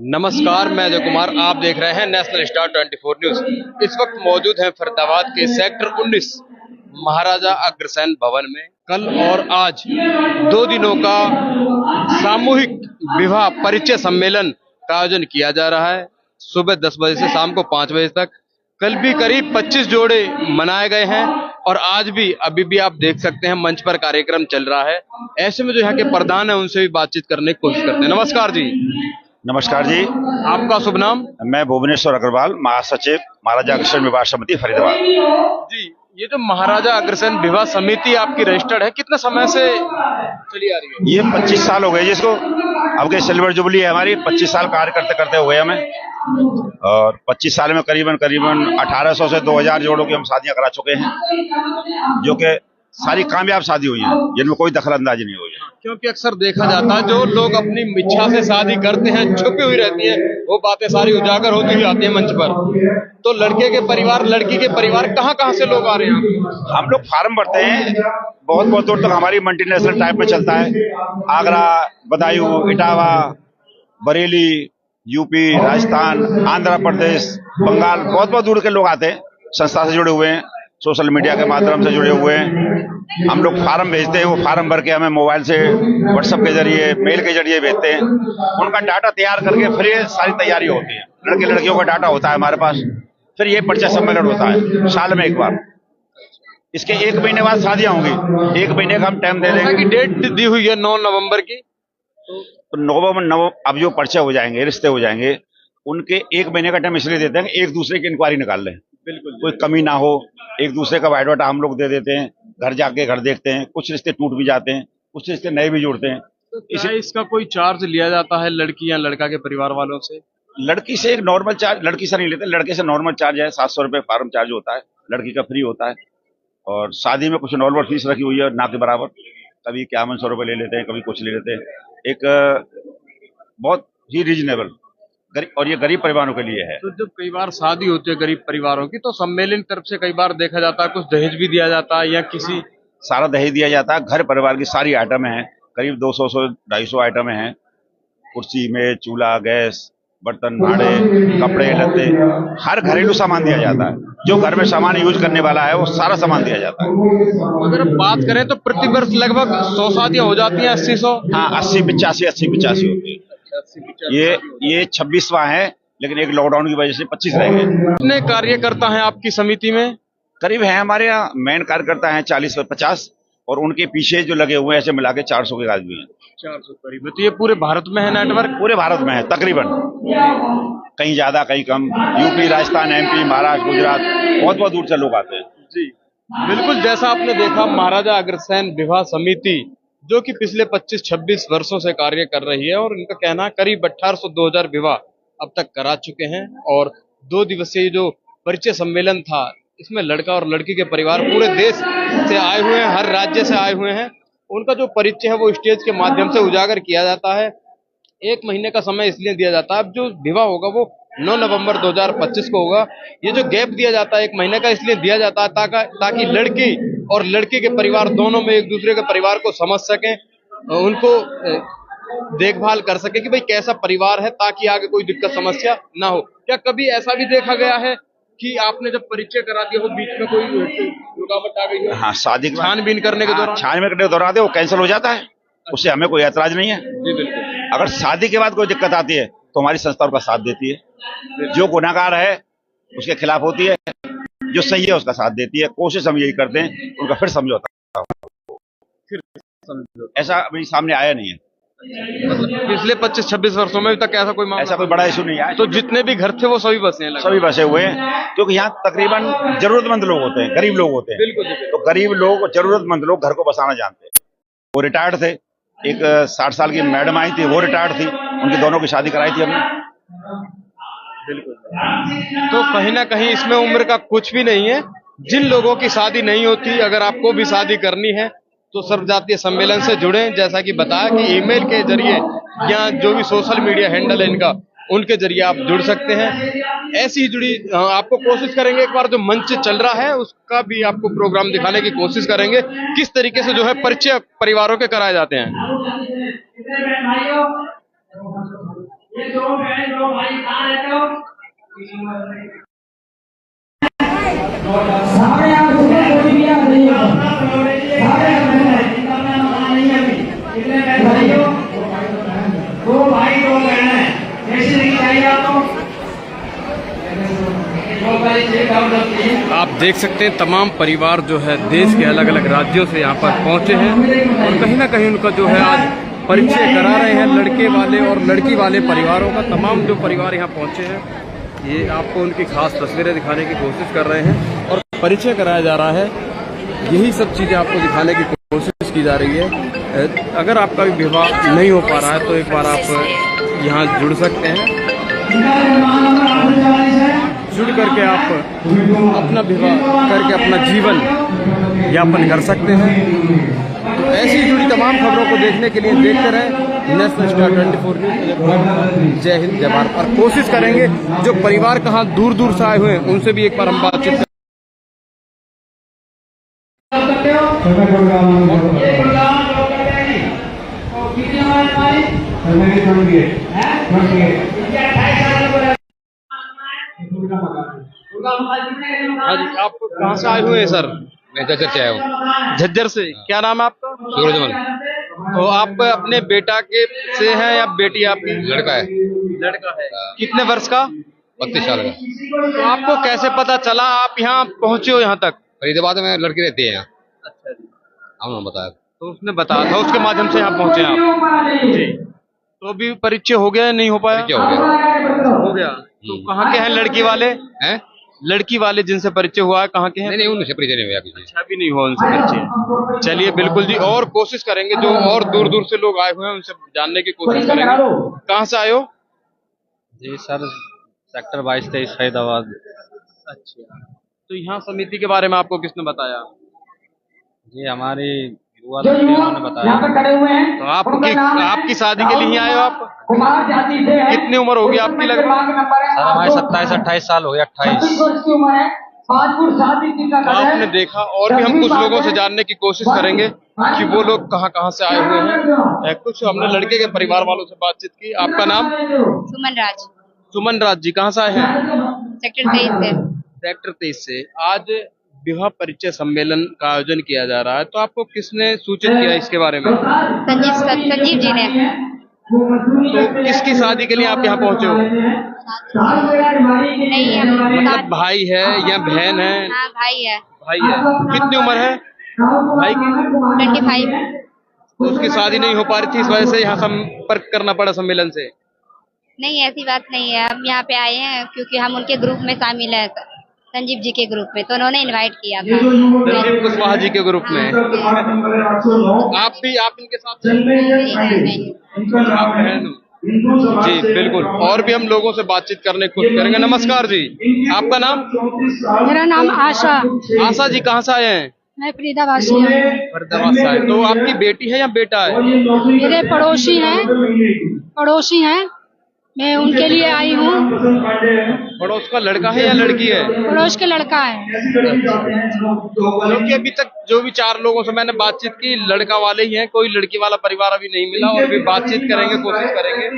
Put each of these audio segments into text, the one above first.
नमस्कार, मैं अजय कुमार। आप देख रहे हैं नेशनल स्टार 24 न्यूज। इस वक्त मौजूद हैं फरीदाबाद के सेक्टर 19 महाराजा अग्रसेन भवन में। कल और आज 2 दिनों का सामूहिक विवाह परिचय सम्मेलन का आयोजन किया जा रहा है। सुबह 10 बजे से शाम को 5 बजे तक। कल भी करीब 25 जोड़े मनाए गए हैं और आज भी अभी भी आप देख सकते हैं मंच पर कार्यक्रम चल रहा है। ऐसे में जो यहाँ के प्रधान है उनसे भी बातचीत करने की कोशिश करते हैं। नमस्कार जी। नमस्कार जी। आपका शुभ नाम? मैं भुवनेश्वर अग्रवाल, महासचिव महाराजा अग्रसेन विवाह समिति फरीदाबाद। जी, ये जो महाराजा अग्रसेन विवाह समिति आपकी रजिस्टर्ड है, कितने समय से चली आ रही है? ये 25 साल हो गए जिसको। अब के सिल्वर जुबली है हमारी। 25 साल कार्य करते करते हो गए हमें, और 25 साल में करीबन 1800 से 2000 जोड़ों की हम शादियां करा चुके हैं, जो कि सारी कामयाब शादी हुई है, जिनमें कोई दखल अंदाजी नहीं हुई है। क्योंकि अक्सर देखा जाता है जो लोग अपनी इच्छा से शादी करते हैं, छुपी हुई रहती है, वो बातें सारी उजागर होती हुई आती है मंच पर। तो लड़के के परिवार, लड़की के परिवार, कहाँ से लोग आ रहे हैं? हम लोग फार्म भरते हैं, बहुत बहुत दूर तक हमारी मल्टीनेशनल टाइप में चलता है। आगरा, बदायूं, इटावा, बरेली, यूपी, राजस्थान, आंध्र प्रदेश, बंगाल, बहुत बहुत दूर के लोग आते हैं। संस्था से जुड़े हुए हैं, सोशल मीडिया के माध्यम से जुड़े हुए हैं। हम लोग फार्म भेजते हैं, वो फार्म भर के हमें मोबाइल से, व्हाट्सएप के जरिए, मेल के जरिए भेजते हैं। उनका डाटा तैयार करके फिर ये सारी तैयारी होती है। लड़के लड़कियों का डाटा होता है हमारे पास। फिर ये परिचय सम्मेलन होता है साल में एक बार। इसके 1 महीने बाद शादियां होंगी। 1 महीने का हम टाइम दे देंगे। डेट दी हुई है 9 नवंबर की। तो नवंबर अब जो परिचय हो जाएंगे, रिश्ते हो जाएंगे, उनके 1 महीने का टाइम इसलिए देते हैं कि एक दूसरे की इंक्वायरी निकाल लें, बिल्कुल कोई कमी ना हो। एक दूसरे का बायोडाटा हम लोग दे देते हैं, घर जाके घर देखते हैं। कुछ रिश्ते टूट भी जाते हैं, कुछ रिश्ते नए भी जुड़ते हैं। तो क्या इसका कोई चार्ज लिया जाता है लड़की या लड़का के परिवार वालों से? लड़की से एक नॉर्मल चार्ज, लड़की से नहीं लेते। लड़के से नॉर्मल चार्ज है, 700 रुपए फार्म चार्ज होता है। लड़की का फ्री होता है। और शादी में कुछ नॉर्मल फीस रखी हुई है, ना के बराबर। कभी 5100 रुपए ले लेते हैं, कभी कुछ ले लेते हैं। एक बहुत ही रीजनेबल, और ये गरीब परिवारों के लिए है। तो जब कई बार शादी होती है गरीब परिवारों की, तो सम्मेलन की तरफ से कई बार देखा जाता है कुछ दहेज भी दिया जाता है या किसी सारा दहेज दिया जाता है। घर परिवार की सारी आइटम है, करीब 200 से 250 आइटम है। कुर्सी, मेज, चूल्हा, गैस, बर्तन, भाड़े, कपड़े लत्ते, हर घरेलू सामान दिया जाता है। जो घर में सामान यूज करने वाला है वो सारा सामान दिया जाता है। अगर बात करें तो प्रति वर्ष लगभग 100 शादियां हो जाती हैं, 80-100। हाँ, 80-85 होती है। ये 26वां है, लेकिन एक लॉकडाउन की वजह से 25 रह गए। कितने कार्यकर्ता हैं आपकी समिति में? करीब है हमारे यहाँ मेन कार्यकर्ता हैं 40 से 50, और उनके पीछे जो लगे हुए हैं ऐसे मिला के 400 के आदमी हैं। 400 करीब। तो ये पूरे भारत में है नेटवर्क? पूरे भारत में है तकरीबन, कहीं ज्यादा कहीं कम। यूपी, राजस्थान, एमपी, महाराष्ट्र, गुजरात, बहुत बहुत दूर से लोग आते हैं। जी बिल्कुल, जैसा आपने देखा महाराजा अग्रसेन विवाह समिति जो कि पिछले 25-26 वर्षों से कार्य कर रही है, और इनका कहना है करीब 1800-2000 विवाह अब तक करा चुके हैं। और 2 दिवसीय जो परिचय सम्मेलन था, इसमें लड़का और लड़की के परिवार पूरे देश से आए हुए हैं, हर राज्य से आए हुए हैं। उनका जो परिचय है वो स्टेज के माध्यम से उजागर किया जाता है। 1 महीने का समय इसलिए दिया जाता है। अब जो विवाह होगा वो 9 नवंबर 2025 को होगा। ये जो गैप दिया जाता है 1 महीने का, इसलिए दिया जाता है ताकि लड़की और लड़के के परिवार दोनों में एक दूसरे के परिवार को समझ सकें, उनको देखभाल कर सके कि भाई कैसा परिवार है, ताकि आगे कोई दिक्कत समस्या ना हो। क्या कभी ऐसा भी देखा गया है कि आपने जब परिचय करा दिया हो बीच में कोई रुकावट आ गई हो? हाँ, शादी छानबीन करने के दौरान? छानबीन करने के दौरान वो कैंसिल हो जाता है, उससे हमें कोई ऐतराज नहीं है। जी बिल्कुल। अगर शादी के बाद कोई दिक्कत आती है तो हमारी संस्था उनका साथ देती है। जो गुनाहगार है उसके खिलाफ होती है, जो सही है उसका साथ देती है। कोशिश हम यही करते हैं उनका फिर समझौता। ऐसा अभी सामने आया नहीं है। मतलब पिछले 25-26 वर्षों में अभी तक ऐसा कोई मामला, ऐसा कोई बड़ा इशू नहीं आया। तो जितने भी घर थे वो सभी बसे हैं? सभी बसे हुए हैं, क्योंकि यहाँ तकरीबन जरूरतमंद लोग होते हैं, गरीब लोग होते हैं। बिल्कुल। तो गरीब लोग, जरूरतमंद लोग घर को बसाना जानते हैं। वो रिटायर्ड थे। एक 60 साल की मैडम आई थी, वो रिटायर्ड थी, उनकी दोनों की शादी कराई थी हमने। बिल्कुल। तो कहीं ना कहीं इसमें उम्र का कुछ भी नहीं है। जिन लोगों की शादी नहीं होती, अगर आपको भी शादी करनी है तो सर्वजातीय सम्मेलन से जुड़ें। जैसा कि बताया कि ईमेल के जरिए या जो भी सोशल मीडिया हैंडल है इनका, उनके जरिए आप जुड़ सकते हैं। ऐसी जुड़ी आपको कोशिश करेंगे, एक बार जो मंच चल रहा है उसका भी आपको प्रोग्राम दिखाने की कोशिश करेंगे, किस तरीके से जो है परिचय परिवारों के कराए जाते हैं। आप देख सकते हैं तमाम परिवार जो है देश के अलग अलग राज्यों से यहाँ पर पहुँचे हैं और कहीं ना कहीं उनका जो है आज परिचय करा रहे हैं लड़के वाले और लड़की वाले परिवारों का। तमाम जो परिवार यहाँ पहुँचे हैं ये आपको उनकी खास तस्वीरें दिखाने की कोशिश कर रहे हैं और परिचय कराया जा रहा है। यही सब चीज़ें आपको दिखाने की कोशिश की जा रही है। अगर आपका भी विवाह नहीं हो पा रहा है तो एक बार आप यहाँ जुड़ सकते हैं। जुड़ करके आप अपना विवाह करके अपना जीवन यापन कर सकते हैं। तो ऐसी जुड़ी तमाम खबरों को देखने के लिए देखते रहें नेशनल स्टार 24 न्यूज़। जय हिंद, जय भारत। और कोशिश करेंगे जो परिवार कहाँ दूर दूर से आए हुए हैं उनसे भी एक बार हम बातचीत करें। हाँ जी, आप कहाँ से आए हुए हैं सर? मैं झज्जर से आया हूँ। झज्जर से। क्या नाम है आपका? सूरजमल। तो आप अपने बेटा के से हैं या बेटी आपकी? लड़का है। लड़का है। कितने वर्ष का? 32 साल का। तो आपको कैसे पता चला आप यहाँ पहुँचे हो यहाँ तक? फरीदाबाद में लड़की रहती है यहाँ। अच्छा जी। हमने बताया। तो उसने बताया था, उसके माध्यम से यहाँ पहुँचे आप जी। तो अभी परिचय हो गया नहीं हो पाया? क्या हो गया? हो गया। तो कहाँ के हैं लड़की वाले? हैं? लड़की वाले जिनसे परिचय हुआ है कहाँ के हैं? नहीं, उनसे परिचय नहीं हुआ किसी। अच्छा, भी नहीं हुआ उनसे परिचय। चलिए बिल्कुल जी, और कोशिश करेंगे जो और दूर दूर से लोग आए हुए हैं उनसे जानने की कोशिश करेंगे। कहाँ से आए हो? जी सर, सेक्टर 22-23 फरीदाबाद। अच्छा, तो यहाँ समिति के बारे में आपको किसने बताया? जी हमारी युवा लड़की उन्होंने बताया। तो आपकी शादी के लिए ही आए हो आप? कितनी उम्र होगी आपकी लगभग? सर हमारे 27-28 साल हो गए। 28। तो आपने देखा, और भी हम कुछ लोगों से जानने की कोशिश करेंगे कि वो लोग कहाँ कहाँ से आए हुए हैं। कुछ हमने लड़के के परिवार वालों से बातचीत की। आपका नाम? सुमन राज। सुमन राज जी, कहाँ से आए हैं? सेक्टर 23 से। सेक्टर 23 से। आज विवाह परिचय सम्मेलन का आयोजन किया जा रहा है, तो आपको किसने सूचित किया इसके बारे में? संजीव जी ने। तो किसकी शादी के लिए आप यहाँ पहुँचे हो? नहीं है, मतलब भाई है या बहन है? हाँ भाई है। भाई है। कितनी उम्र है भाई की? 25। तो उसकी शादी नहीं हो पा रही थी, इस वजह से यहाँ संपर्क करना पड़ा सम्मेलन से? नहीं, ऐसी बात नहीं है। हम यहाँ पे आए हैं क्योंकि हम उनके ग्रुप में शामिल है, संजीव जी के ग्रुप में, तो उन्होंने इनवाइट किया था। संजीव कुशवाहा जी के ग्रुप में। आप इनके साथ? नहीं। आप बहन हो? जी बिल्कुल, और भी हम लोगों से बातचीत करने की कोशिश करेंगे। नमस्कार जी, आपका नाम? मेरा नाम आशा। आशा जी, कहाँ से आए हैं? मैं फरीदाबाद से हूँ। फरीदाबाद से आए। तो आपकी बेटी है या बेटा है? मेरे पड़ोसी हैं, मैं उनके लिए आई हूँ। पड़ोस का लड़का है या लड़की है? पड़ोस के लड़का है। क्योंकि अभी तक जो भी 4 लोगों से मैंने बातचीत की लड़का वाले ही हैं, कोई लड़की वाला परिवार अभी नहीं मिला। और भी बातचीत करेंगे, कोशिश करेंगे।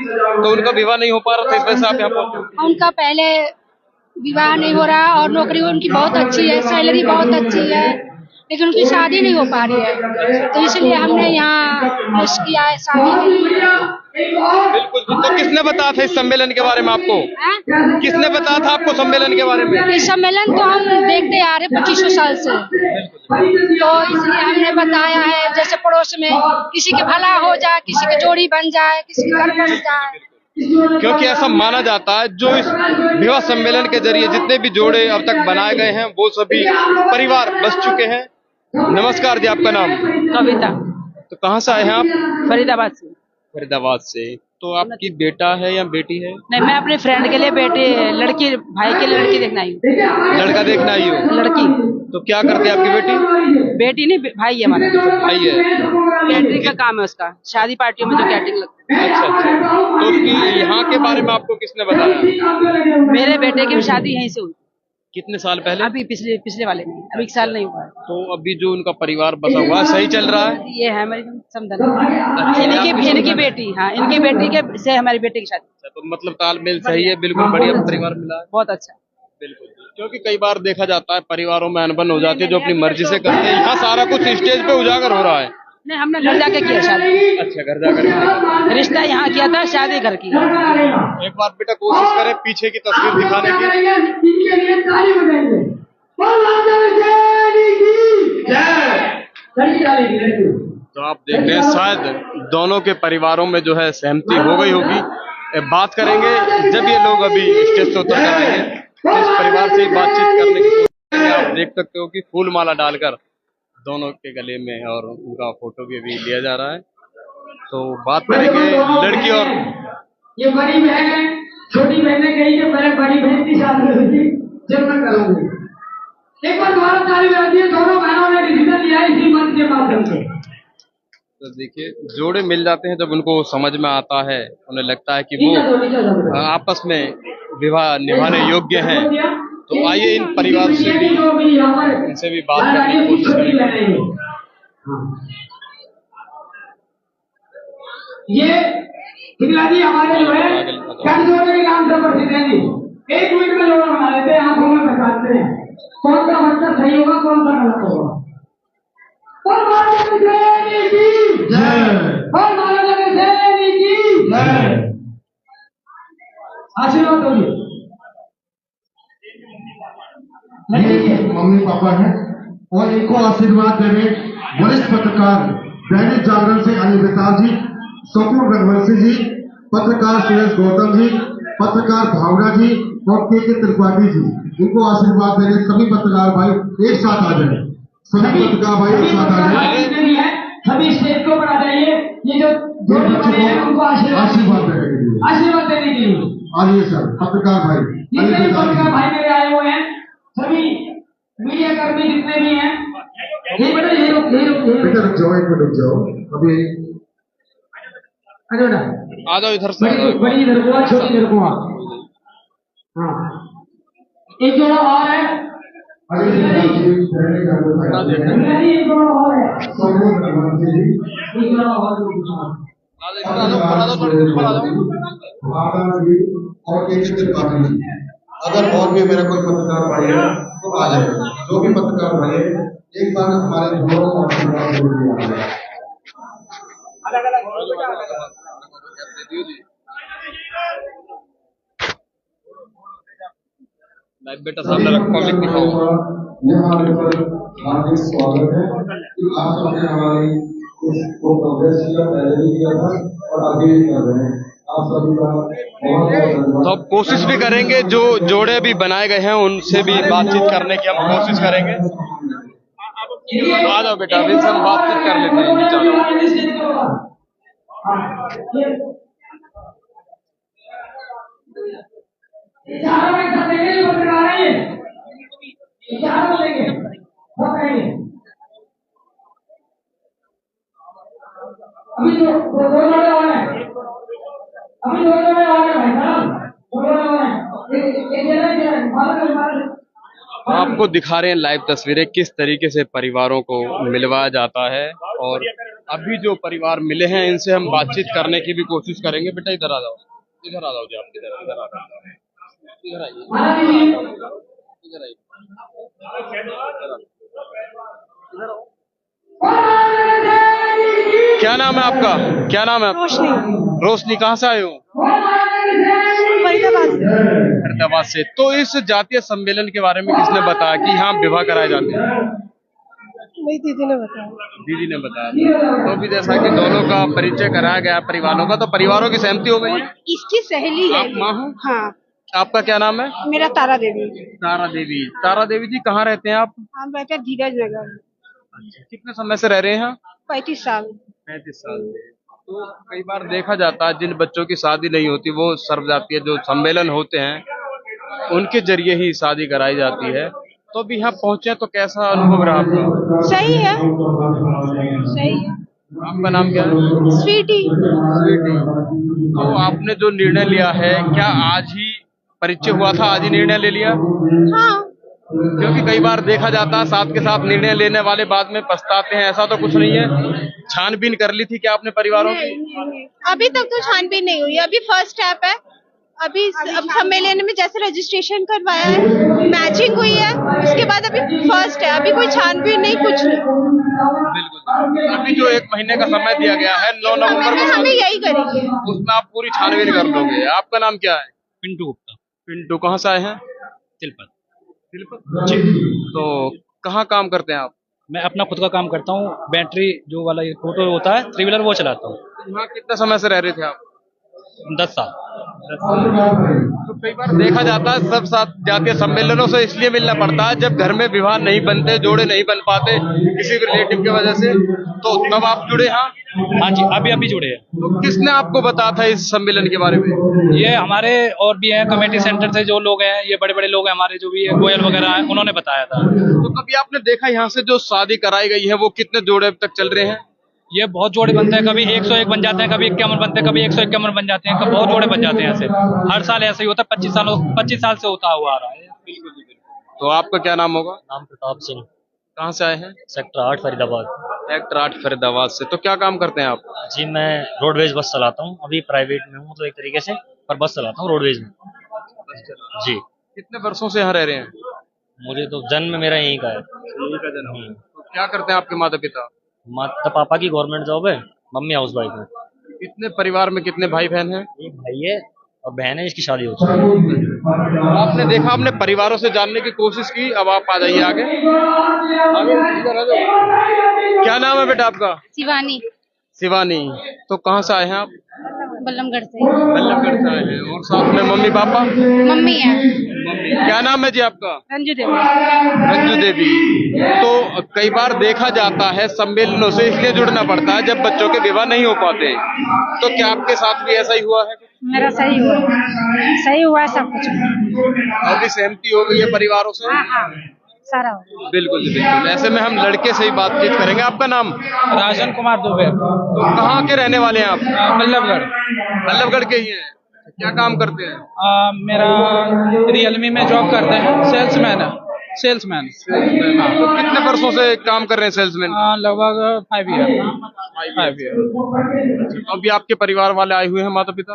तो उनका विवाह नहीं हो पा रहा था, इस वजह से आप यहाँ पहुंचे? उनका पहले विवाह नहीं हो रहा और नौकरी उनकी बहुत अच्छी है, सैलरी बहुत अच्छी है, लेकिन उनकी शादी नहीं हो पा रही है। तो इसलिए हमने यहाँ पुश किया है शादी। बिल्कुल। तो किसने बताया था इस सम्मेलन के बारे में आपको? किसने बताया था आपको सम्मेलन के बारे में? इस सम्मेलन तो हम देखते आ रहे 25 साल से, तो इसलिए हमने बताया है। जैसे पड़ोस में किसी के भला हो जाए, किसी की जोड़ी बन जाए, किसी के घर बन जाए। क्योंकि ऐसा माना जाता है जो इस विवाह सम्मेलन के जरिए जितने भी जोड़े अब तक बनाए गए हैं वो सभी परिवार बस चुके हैं। नमस्कार जी, आपका नाम? कविता। तो कहाँ से आए हैं आप? फरीदाबाद से। फरीदाबाद से। तो आपकी बेटा है या बेटी है? नहीं, मैं अपने फ्रेंड के लिए लड़की, भाई के लिए लड़की देखना आई हूँ। लड़का देखना आई हो? लड़की। तो क्या करती है आपकी बेटी? बेटी नहीं, भाई है हमारा। भाई है। कैटरिंग का काम है उसका, शादी पार्टियों में जो कैटरिंग लगता है। अच्छा। तो उसकी यहाँ के बारे में आपको किसने बताया? मेरे बेटे की शादी यहीं से हुई। कितने साल पहले? अभी पिछले पिछले वाले में, अभी 1 साल नहीं हुआ है। तो अभी जो उनका परिवार बसा हुआ है सही चल रहा है? ये है हमारी समधन, इनकी बेटी, हाँ इनकी बेटी के से हमारी बेटी की शादी। अच्छा, तो मतलब तालमेल सही है, बिल्कुल बढ़िया परिवार मिला है। बहुत अच्छा। बिल्कुल, क्योंकि कई बार देखा जाता है परिवारों में अनबन हो जाती है जो अपनी मर्जी से करते हैं। यहाँ सारा कुछ स्टेज पे उजागर हो रहा है। नहीं, हमने घर जाके किया शादी। अच्छा, घर जाकर रिश्ता यहाँ किया था, शादी घर की। एक बार बेटा कोशिश करें पीछे की तस्वीर दिखाने की। तो आप देख रहे हैं शायद दोनों के परिवारों में जो है सहमति हो गई होगी। बात करेंगे जब ये लोग अभी स्टेज से उतर कर आएंगे तो इस परिवार से बातचीत करने की कोशिश करेंगे। आप देख सकते हो कि फूल माला डालकर दोनों के गले में और उनका फोटो भी अभी लिया जा रहा है। तो बात करेंगे लड़की और ये बड़ी बहन है, छोटी बहन ने कही कि मेरे बड़ी बहन की शादी होगी जब मैं करूंगी। एक बार दोबारा ताली बजाती है, दोनों बहनों ने डिसीजन लिया इसी मंच के माध्यम से। तो देखिए जोड़े मिल जाते हैं जब उनको समझ में आता है, उन्हें लगता है कि वो आपस में विवाह निभाने योग्य हैं। तो आइए इन परिवार से भी इनसे भी बात करने की कोशिश करेंगे। ये पिघला जी हमारे जो है जोड़े के नाम से प्रसिद्ध है जी। 1 मिनट में जोड़ा बना लेते हैं, आंखों में बताते हैं कौन सा मंत्र सही होगा कौन सा गलत होगा। और महाराजा सैनी की जय, और महाराजा सैनी की जय। आशीर्वाद दो। मम्मी पापा हैं और इनको आशीर्वाद देने वरिष्ठ पत्रकार दैनिक जागरण से अनिल बेताल जी, स्वप्न रघुवंशी जी, पत्रकार सुरेश गौतम जी, पत्रकार भावना जी और के त्रिपाठी जी, इनको आशीर्वाद देने सभी पत्रकार भाई एक साथ आ जाए। सभी पत्रकार भाई एक साथ आ जाए। सभी स्टेज को बढ़ा जाइए। ये जो उनको आशीर्वाद देने के लिए, आशीर्वाद देने के लिए आइए सर। पत्रकार भाई जितने भी पत्रकार भाई मेरे आए हुए हैं, सभी मीडिया कर्मी जितने भी हैं, बेटा रुक जाओ, एक मिनट रुक जाओ अभी। आ जाओ इधर से, बड़ी इधर को, छोटी इधर को। हाँ, एक जोड़ा और है, एक जोड़ा और है, एक जोड़ा और। अगर और भी मेरा कोई पत्रकार भाई है तो आ जाए। जो भी पत्रकार भाई है एक बार हमारे दोनों को आशीर्वाद दिया। बेटा सामने रख, पब्लिक दिखाओ। हार्दिक स्वागत है कि आप सबने हमारी इसको प्रोग्रेस किया, पहले भी किया था और आगे भी कर रहे हैं। आप सभी का तो अब कोशिश भी करेंगे जो जोड़े भी बनाए गए हैं उनसे भी बातचीत करने की हम कोशिश करेंगे। आ जाओ बेटा, अभी से हम बातचीत कर लेते हैं। अभी जो दो जोड़े और हैं, अभी दो जोड़े और हैं भाई साहब, दो जोड़े और हैं। आपको दिखा रहे हैं लाइव तस्वीरें किस तरीके से परिवारों को मिलवाया जाता है। और अभी जो परिवार मिले हैं इनसे हम बातचीत करने की भी कोशिश करेंगे। बेटा इधर आ जाओ, इधर आ जाओ जी, आप इधर आ जाओ, इधर आइए, इधर आइए। क्या नाम है आपका? क्या नाम है? रोशनी। रोशनी, कहाँ से आए हो? फरीदाबाद से। तो इस जातीय सम्मेलन के बारे में किसने बताया कि यहाँ विवाह कराए जाते हैं? मेरी दीदी ने बताया। दीदी ने बताया। तो भी जैसा कि दोनों का परिचय कराया गया परिवारों का, तो परिवारों की सहमति हो गई। इसकी सहेली है। आप माँ हो? हाँ। आपका क्या नाम है? मेरा तारा देवी। तारा देवी। तारा देवी जी कहाँ रहते हैं आप? हम रहते हैं धीरज नगर। कितने समय से रह रहे हैं? 35 साल। 35 साल से। तो कई बार देखा जाता है जिन बच्चों की शादी नहीं होती वो सर्वजातीय जो सम्मेलन होते हैं उनके जरिए ही शादी कराई जाती है। तो अभी यहाँ पहुँचे तो कैसा अनुभव रहा आपका? सही है, सही है। आपका नाम क्या है? स्वीटी। स्वीटी। तो आपने जो निर्णय लिया है क्या आज ही परिचय हुआ था, आज ही निर्णय ले लिया? हाँ, क्योंकि कई बार देखा जाता है साथ के साथ निर्णय लेने वाले बाद में पछताते हैं, ऐसा तो कुछ नहीं है। छानबीन कर ली थी क्या आपने परिवारों की? अभी तक तो छानबीन नहीं हुई, अभी फर्स्ट स्टेप है। अभी अब सम्मेलन में जैसे रजिस्ट्रेशन करवाया है, मैचिंग हुई है, उसके बाद अभी फर्स्ट है, अभी कोई छानबीन नहीं, कुछ नहीं। बिल्कुल। अभी जो 1 महीने का समय दिया गया है 9 नवंबर को, हमें यही करेंगे, उसमें आप पूरी छानबीन कर लोगे। आपका नाम क्या है? पिंटू गुप्ता। पिंटू, कहाँ से आए हैं? तिलपत। जी। तो कहाँ काम करते हैं आप? मैं अपना खुद का काम करता हूँ, बैटरी जो वाला ये फोटो होता है 3 व्हीलर वो चलाता हूँ। यहाँ कितने समय से रह रहे थे आप? 10 साल। तो कई बार देखा जाता है सब साथ जातीय सम्मेलनों से इसलिए मिलना पड़ता है जब घर में विवाह नहीं बनते, जोड़े नहीं बन पाते किसी भी रिलेटिव की वजह से, तो तब आप जुड़े। हाँ जी, अभी जुड़े हैं। तो किसने आपको बताया था इस सम्मेलन के बारे में? ये हमारे और भी हैं कमेटी सेंटर से जो लोग हैं, ये बड़े बड़े लोग हैं हमारे, जो भी है गोयल वगैरह हैं, उन्होंने बताया था। तो कभी आपने देखा यहाँ से जो शादी कराई गई है वो कितने जोड़े अब तक चल रहे हैं? ये बहुत जोड़े बनते हैं, कभी 101 बन जाते हैं, कभी 51 बनते हैं, कभी 151 बन जाते हैं, कभी बहुत जोड़े बन जाते हैं। ऐसे हर साल ऐसे ही होता है, 25 साल से होता हुआ आ रहा है। तो आपका क्या नाम होगा? नाम प्रताप सिंह। कहाँ से आए हैं? सेक्टर 8 फरीदाबाद। सेक्टर 8 फरीदाबाद से। तो क्या काम करते हैं आप? जी मैं रोडवेज बस चलाता हूँ, अभी प्राइवेट में हूँ तो एक तरीके से, पर बस चलाता हूँ रोडवेज में। जी। कितने वर्षों से यहाँ रह रहे हैं? मुझे तो जन्म मेरा यहीं का है। यहीं का जन्म। तो क्या करते हैं आपके माता पिता? माता पापा की गवर्नमेंट जॉब है, मम्मी हाउस वाइफ है। कितने परिवार में कितने भाई बहन हैं? एक भाई है और बहन है, इसकी शादी हो चुकी है। आपने देखा, आपने परिवारों से जानने की कोशिश की, अब आप आ जाइए आगे। इधर आ जाओ। क्या नाम है बेटा आपका? शिवानी। शिवानी। तो कहाँ से आए हैं आप? बल्लमगढ़ से। बल्लभगढ़ से आए हैं। और साथ में मम्मी पापा? मम्मी है। क्या नाम है जी आपका? रंजू देवी। रंजू देवी। तो कई बार देखा जाता है सम्मेलनों से इसलिए जुड़ना पड़ता है जब बच्चों के विवाह नहीं हो पाते, तो क्या आपके साथ भी ऐसा ही हुआ है? मेरा सही हुआ सब कुछ। अभी सहमति हो गई है परिवारों से? हाँ, सारा हो। बिल्कुल जी बिल्कुल। ऐसे में हम लड़के से ही बातचीत करेंगे। आपका नाम? राजन कुमार दुबे। तो कहाँ के रहने वाले हैं आप? बल्लभगढ़। बल्लभगढ़ के ही हैं। क्या काम करते हैं? मेरा रियलमी में जॉब करते हैं, सेल्समैन है। सेल्समैन। तो कितने वर्षों से काम कर रहे हैं सेल्समैन? लगभग 5 ईयर। अभी आपके परिवार वाले आए हुए हैं, माता पिता?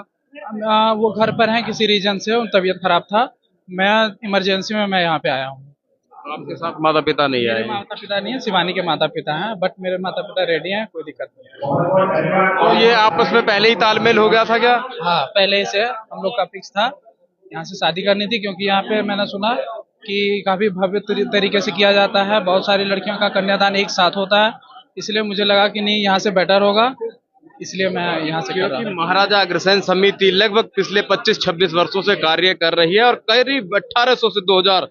वो घर पर हैं किसी रीजन से, तबीयत खराब था, मैं इमरजेंसी में मैं यहाँ पे आया हूँ। आपके साथ माता पिता नहीं आए? माता पिता नहीं है, शिवानी के माता पिता हैं, बट मेरे माता पिता रेडी हैं, कोई दिक्कत नहीं है। तो ये आपस में पहले ही तालमेल हो गया था क्या? हाँ, पहले से हम लोग का फिक्स था, यहाँ से शादी करनी थी, क्योंकि यहाँ पे मैंने सुना कि काफी भव्य तरीके से किया जाता है, बहुत सारी लड़कियों का कन्यादान एक साथ होता है, इसलिए मुझे लगा कि नहीं यहाँ से बेटर होगा, इसलिए मैं यहाँ से कर रहा हूँ। महाराजा अग्रसेन समिति लगभग पिछले 25-26 वर्षों से कार्य कर रही है और करीब 1800 से 2000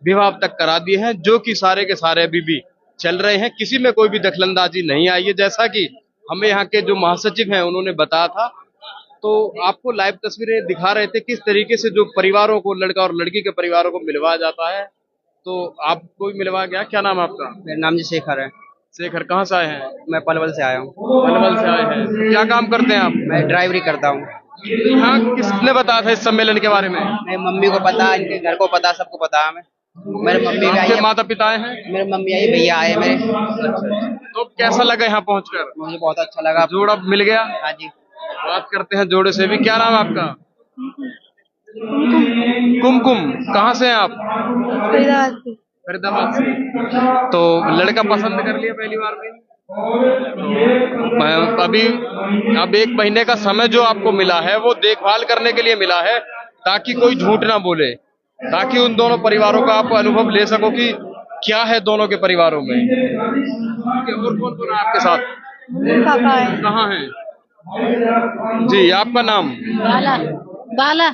विवाह तक करा दिए हैं, जो कि सारे के सारे अभी भी चल रहे हैं। किसी में कोई भी दखलंदाजी नहीं आई है, जैसा कि हमें यहाँ के जो महासचिव हैं उन्होंने बताया था। तो आपको लाइव तस्वीरें दिखा रहे थे किस तरीके से जो परिवारों को, लड़का और लड़की के परिवारों को मिलवाया जाता है। तो आपको भी मिलवाया गया? क्या नाम है आपका? मेरा नाम जी शेखर है। शेखर, कहाँ से आए हैं? मैं पलवल से आया हूँ। पलवल से आए हैं। क्या काम करते हैं आप? मैं ड्राइवरी करता हूँ। यहाँ किसने बताया था इस सम्मेलन के बारे में? मेरी मम्मी को पता, इनके घर को पता, सबको पता हमें। मेरे मम्मी भी आई है। माता पिता आए हैं? मेरे मम्मी आई, भैया आए मेरे। तो कैसा लगा यहाँ पहुँचकर? मुझे बहुत अच्छा लगा। जोड़ा मिल गया? हाँ जी। बात करते हैं जोड़े से भी। क्या नाम है आपका? कुमकुम। कहाँ से हैं आप? फरीदाबाद से। तो लड़का पसंद कर लिया पहली बार में? अभी अब 1 महीने का समय जो आपको मिला है वो देखभाल करने के लिए मिला है, ताकि कोई झूठ ना बोले, ताकि उन दोनों परिवारों का आप अनुभव ले सको कि क्या है दोनों के परिवारों में। और कौन कौन है आपके साथ? पापा है। कहाँ है जी? आपका नाम? बाला।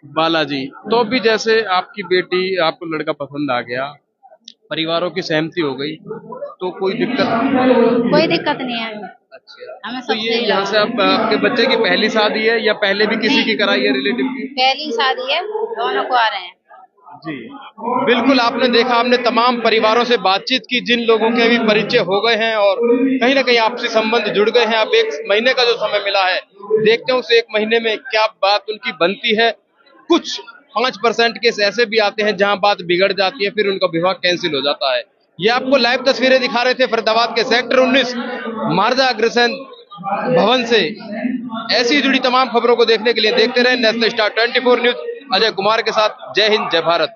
बाला जी। तो भी जैसे आपकी बेटी, आपको लड़का पसंद आ गया, परिवारों की सहमति हो गई, तो कोई दिक्कत? कोई दिक्कत नहीं है। अच्छा। हमें तो सब ये यहाँ से आपके बच्चे की पहली शादी है या पहले भी किसी की कराई है रिलेटिव की? पहली शादी है, दोनों को आ रहे हैं जी। बिल्कुल, आपने देखा, हमने तमाम परिवारों से बातचीत की जिन लोगों के भी परिचय हो गए हैं और कहीं ना कहीं आपसी संबंध जुड़ गए हैं। अब 1 महीने का जो समय मिला है, देखते हैं उस 1 महीने में क्या बात उनकी बनती है। कुछ 5% केस ऐसे भी आते हैं जहां बात बिगड़ जाती है, फिर उनका विवाह कैंसिल हो जाता है। ये आपको लाइव तस्वीरें दिखा रहे थे फरीदाबाद के सेक्टर 19 महाराजा अग्रसेन भवन से। ऐसी जुड़ी तमाम खबरों को देखने के लिए देखते रहे national star 24 news. Ajay Kumar के साथ, जय हिंद, जय भारत।